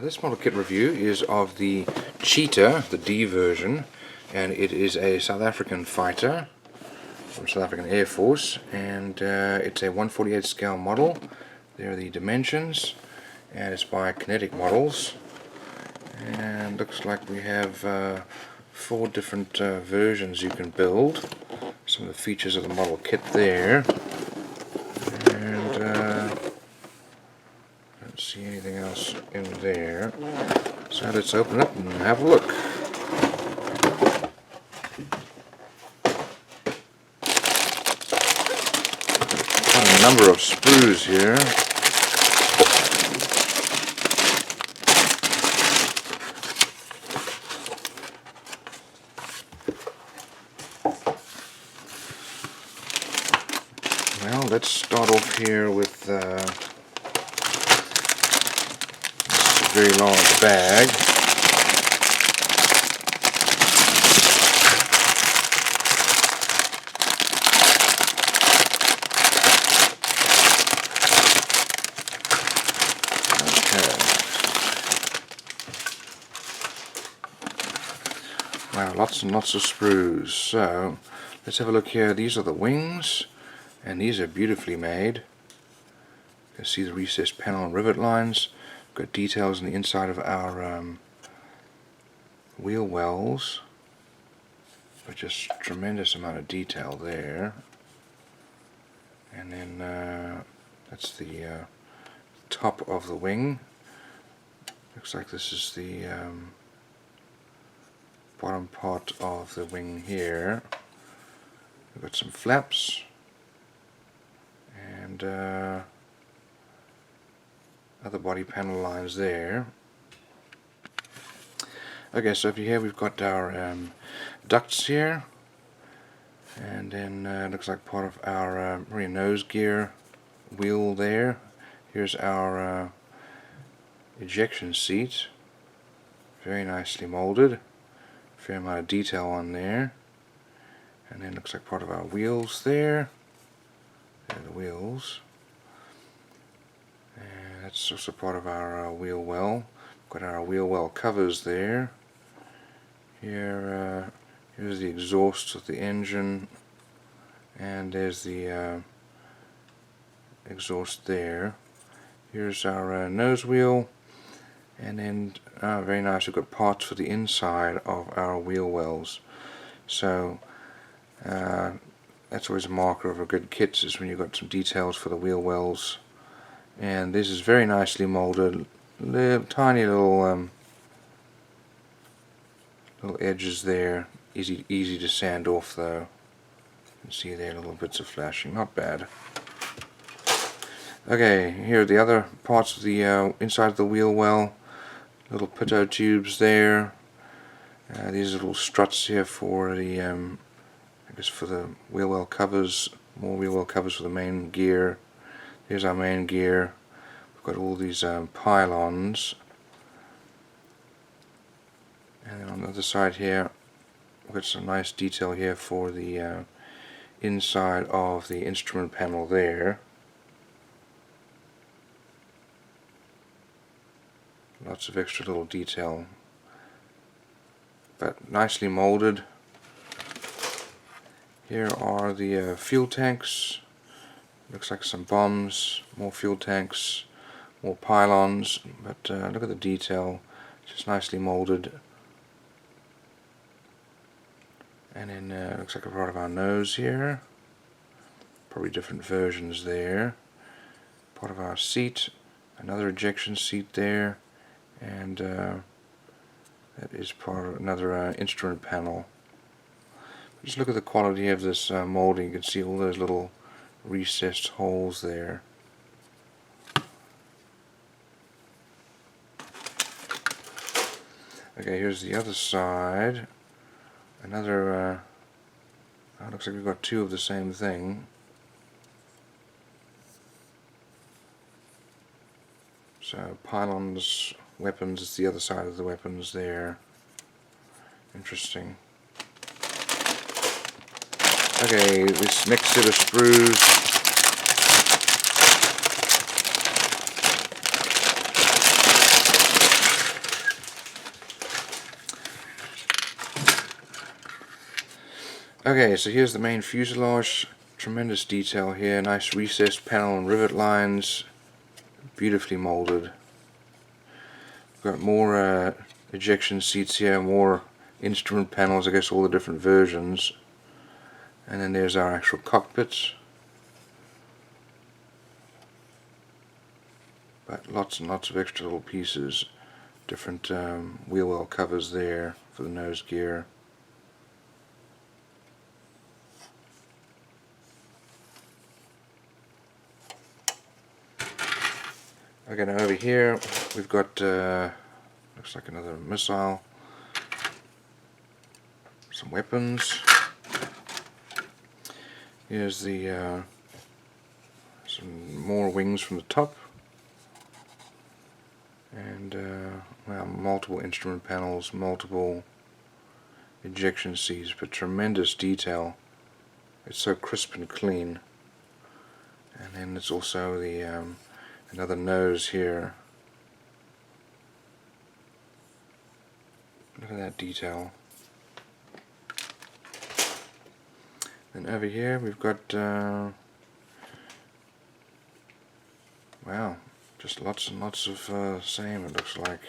This model kit review is of the Cheetah, the D version, and it is a South African fighter from South African Air Force, and it's a 1/48 scale model. There are the dimensions, and it's by Kinetic Models, and looks like we have 4 different versions you can build. Some of the features of the model kit there, and don't see anything else in there, so let's open it and have a look. Quite a number of sprues here. Well, let's start off here with this very large bag. Okay. Wow, lots and lots of sprues. So let's have a look here. These are the wings, and these are beautifully made. You can see the recessed panel and rivet lines. Got details on the inside of our wheel wells, but just tremendous amount of detail there. And then that's the top of the wing. Looks like this is the bottom part of the wing here. We've got some flaps and other body panel lines there. Okay, so over here we've got our ducts here, and then looks like part of our rear nose gear wheel there. Here's our ejection seat, very nicely molded, fair amount of detail on there, and then looks like part of our wheels there. There are the wheels. That's also part of our wheel well. We've got our wheel well covers there. Here's the exhaust of the engine, and there's the exhaust there. Here's our nose wheel, and then very nice, we've got parts for the inside of our wheel wells. So that's always a marker of a good kit, is when you've got some details for the wheel wells. And this is very nicely molded, tiny little edges there, easy to sand off though. You can see there little bits of flashing, not bad. Okay, here are the other parts of the inside of the wheel well. Little pitot tubes there. These little struts here for the I guess for the wheel well covers, more wheel well covers for the main gear. Here's our main gear. We've got all these pylons, and then on the other side here we've got some nice detail here for the inside of the instrument panel there. Lots of extra little detail, but nicely molded. Here are the fuel tanks. Looks like some bombs, more fuel tanks, more pylons, but look at the detail, just nicely molded. And then looks like a part of our nose here, probably different versions there. Part of our seat, another ejection seat there, and that is part of another instrument panel. Just look at the quality of this molding. You can see all those little recessed holes there. Okay, here's the other side. Another looks like we've got 2 of the same thing. So pylons, weapons is the other side of the weapons there. Interesting. Okay, this next set of screws, okay, so here's the main fuselage. Tremendous detail here, nice recessed panel and rivet lines, beautifully molded. Got more ejection seats here, more instrument panels, I guess all the different versions. And then there's our actual cockpit. But lots and lots of extra little pieces. Different wheel well covers there for the nose gear. Okay, now over here we've got looks like another missile, some weapons. Here's the some more wings from the top, and well, multiple instrument panels, multiple ejection seats, but tremendous detail. It's so crisp and clean. And then it's also the another nose here. Look at that detail. Then over here we've got wow, just lots and lots of same, it looks like.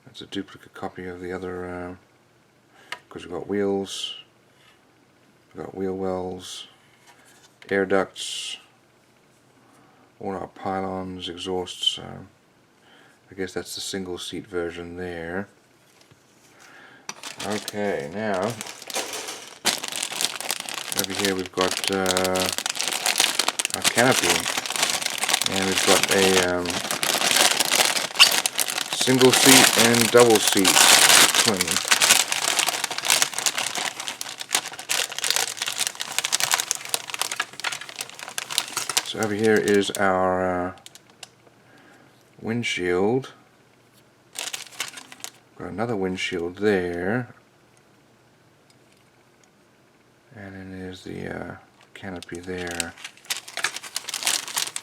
That's a duplicate copy of the other, because we've got wheels, we've got wheel wells, air ducts, all our pylons, exhausts. I guess that's the single seat version there. Okay, now over here we've got our canopy, and we've got a single seat and double seat twin. So over here is our windshield. Got another windshield there, and then there's the canopy there.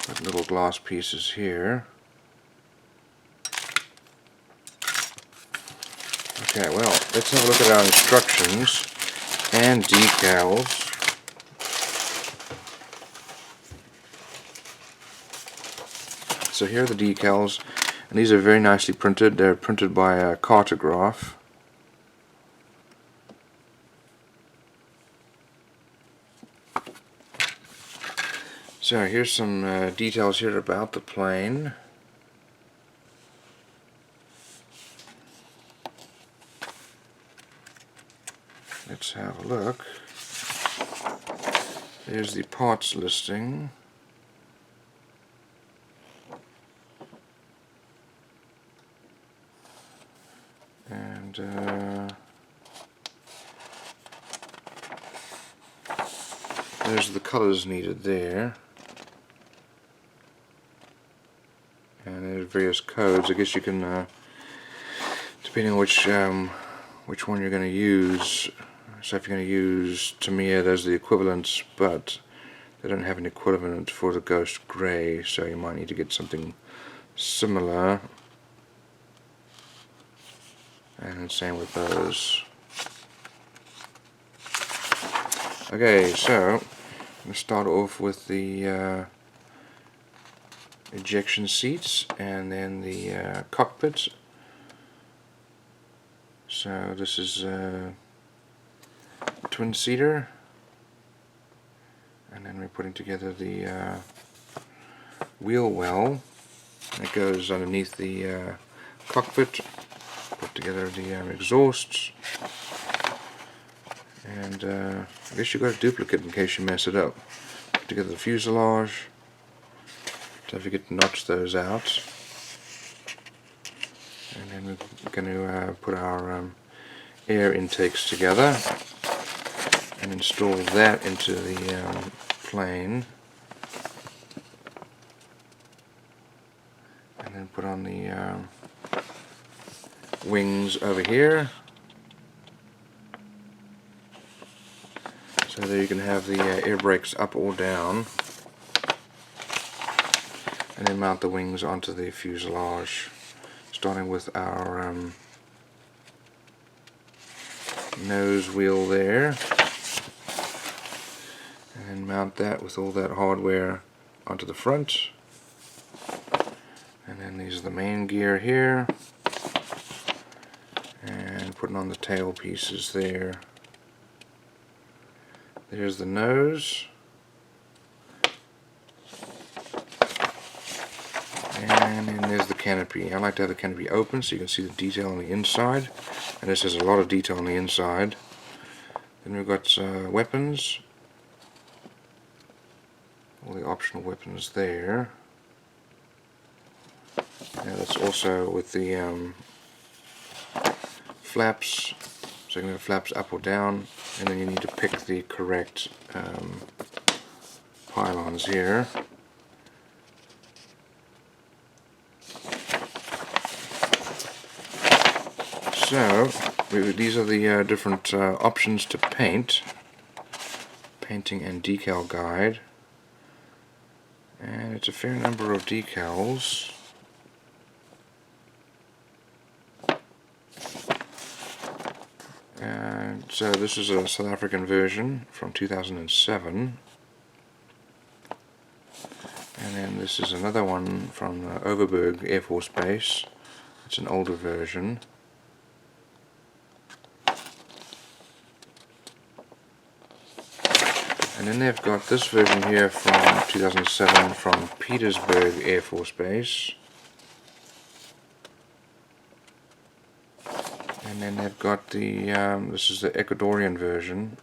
Got little glass pieces here. Okay, well, let's have a look at our instructions and decals. So here are the decals, and these are very nicely printed. They're printed by a cartograph. So here's some details here about the plane. Let's have a look. There's the parts listing. And there's the colors needed there. And there's various codes. I guess you can, depending on which one you're going to use. So if you're going to use Tamiya, there's the equivalents, but they don't have an equivalent for the Ghost Grey, so you might need to get something similar. And same with those. Okay, so I'm going to start off with the ejection seats and then the cockpit. So this is a twin-seater, and then we're putting together the wheel well that goes underneath the cockpit. Put together the exhausts, and I guess you've got a duplicate in case you mess it up. Put together the fuselage. Don't forget to notch those out. And then we're going to put our air intakes together and install that into the plane. And then put on the wings over here. So there you can have the air brakes up or down, and then mount the wings onto the fuselage, starting with our nose wheel there, and mount that with all that hardware onto the front. And then these are the main gear here, and putting on the tail pieces there. There's the nose, and then there's the canopy. I like to have the canopy open so you can see the detail on the inside, and this has a lot of detail on the inside. Then we've got weapons, all the optional weapons there. Now that's also with the flaps, so you can have flaps up or down, and then you need to pick the correct pylons here. So these are the different options to paint. Painting and decal guide, and it's a fair number of decals. And so this is a South African version from 2007, and then this is another one from Overberg Air Force Base. It's an older version. And then they've got this version here from 2007 from Petersburg Air Force Base. And then they've got the, this is the Ecuadorian version.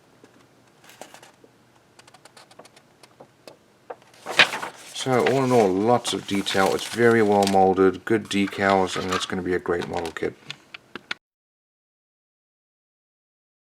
So all in all, lots of detail. It's very well molded, good decals, and it's going to be a great model kit.